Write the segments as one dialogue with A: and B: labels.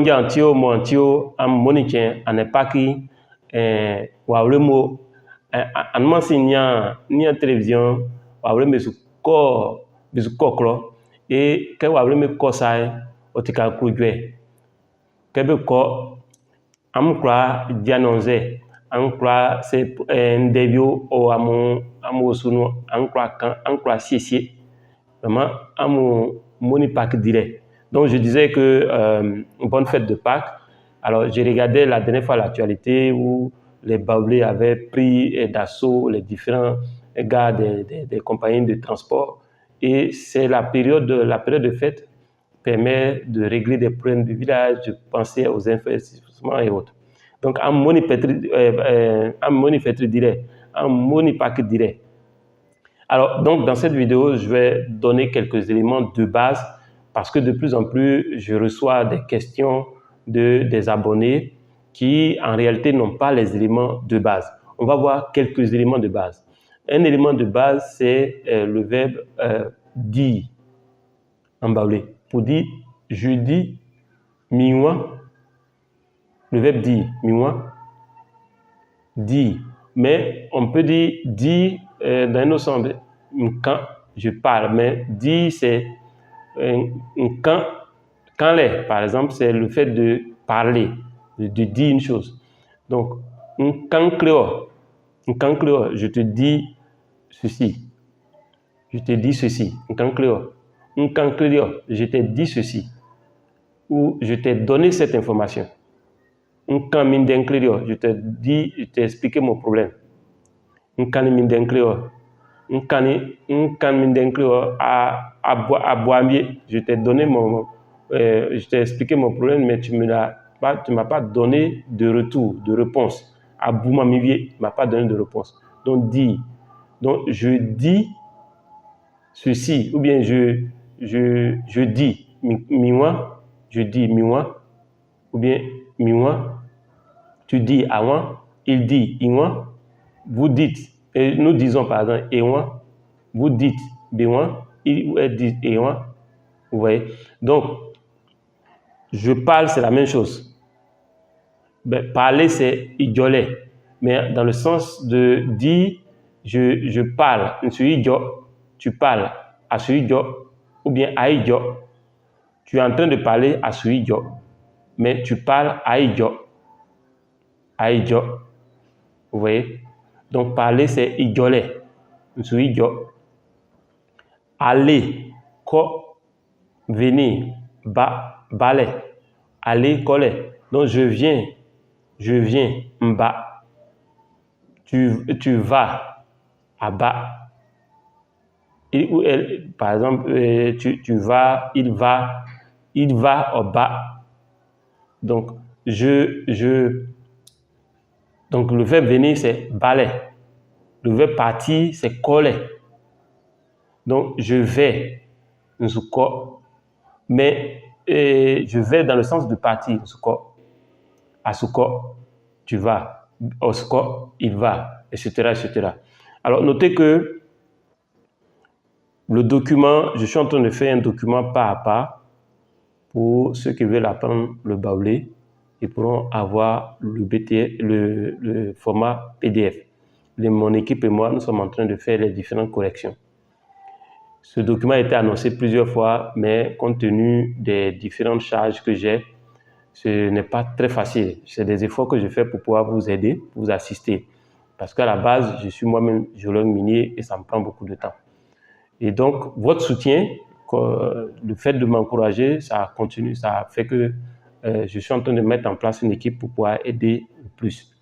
A: Konja antio mo antio am monichen anepaki wawremo anmansi nya télévision wawreme su kokro et ke wawreme kosai otika krujwe kebe ko amkra dianonze ankra se ndevio o amu sunu ankra siesie vraiment amu moni Pâques direct. Donc je disais que bonne fête de Pâques. Alors j'ai regardé la dernière fois l'actualité où les Baoulés avaient pris d'assaut les différents gars des compagnies de transport, et c'est la période de fête permet de régler des problèmes du village, de penser aux investissements et autres. Donc un moni fête direct, un moni Pâques direct. Alors, donc, dans cette vidéo, je vais donner quelques éléments de base parce que de plus en plus, je reçois des questions des abonnés qui, en réalité, n'ont pas les éléments de base. On va voir quelques éléments de base. Un élément de base, c'est le verbe dire en baoulé. Pour dire je dis, miwa, le verbe dire, miwa, dire. Mais on peut dire dans un autre sens, quand je parle, mais dire c'est quand l'est, par exemple, c'est le fait de parler, de dire une chose. Donc, quand créole, je te dis ceci, je te dis ceci, quand créole, je t'ai dit ceci, ou je t'ai donné cette information. Quand minden créole, je t'ai expliqué mon problème. Quand minden créole, quand minden créole à Boambier, je t'ai donné je t'ai expliqué mon problème, mais tu m'as pas donné de retour, de réponse. À Boumamivier, tu m'as pas donné de réponse. Donc dis, donc je dis ceci, ou bien je dis miwa, je dis miwa, ou bien miwa, tu dis awa, il dit iwa, vous dites, et nous disons par exemple ewa, vous dites bewa, il ou elle dit ewa, vous voyez. Donc, je parle, c'est la même chose. Ben, parler, c'est idjolé, mais dans le sens de dire, je parle, tu parles à suijo, ou bien à idjo, tu es en train de parler à suijo, mais tu parles à idjo. Vous voyez? Donc parler c'est idjolé. Aller, ko, venir, balai. Aller, coller. Donc je viens, mba. Tu vas, aba. Il ou elle, par exemple, tu vas, il va, oba. Donc donc le verbe venir c'est balai. Le verbe partir c'est coller. Donc je vais, mais je vais dans le sens de partir. Asuko, tu vas. Osko, il va, etc., etc. Alors notez que le document, je suis en train de faire un document pas à pas pour ceux qui veulent apprendre le baoulé. Ils pourront avoir le format PDF. Mon équipe et moi, nous sommes en train de faire les différentes corrections. Ce document a été annoncé plusieurs fois, mais compte tenu des différentes charges que j'ai, ce n'est pas très facile. C'est des efforts que je fais pour pouvoir vous aider, vous assister. Parce qu'à la base, je suis moi-même géologue minier et ça me prend beaucoup de temps. Et donc, votre soutien, le fait de m'encourager, ça continue, ça fait que je suis en train de mettre en place une équipe pour pouvoir aider plus.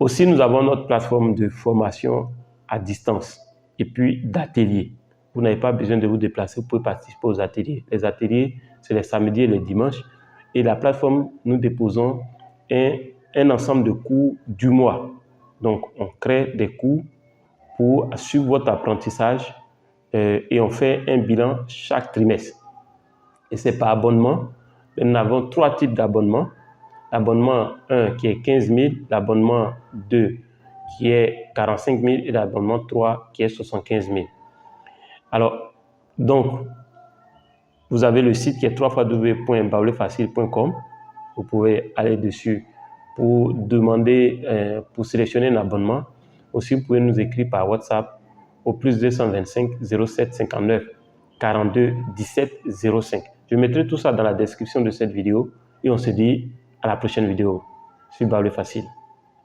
A: Aussi, nous avons notre plateforme de formation à distance et puis d'ateliers. Vous n'avez pas besoin de vous déplacer, vous pouvez participer aux ateliers. Les ateliers, c'est les samedis et les dimanches. Et la plateforme, nous déposons un ensemble de cours du mois. Donc, on crée des cours pour suivre votre apprentissage et on fait un bilan chaque trimestre. Et c'est par abonnement. Nous avons 3 types d'abonnements. L'abonnement 1 qui est 15 000, l'abonnement 2 qui est 45 000 et l'abonnement 3 qui est 75 000. Alors, donc, Vous avez le site qui est www.baoulefacile.com. Vous pouvez aller dessus pour demander, pour sélectionner un abonnement. Aussi, vous pouvez nous écrire par WhatsApp au +225 07 59 42 17 05. Je mettrai tout ça dans la description de cette vidéo et on se dit à la prochaine vidéo sur Baoulé Facile.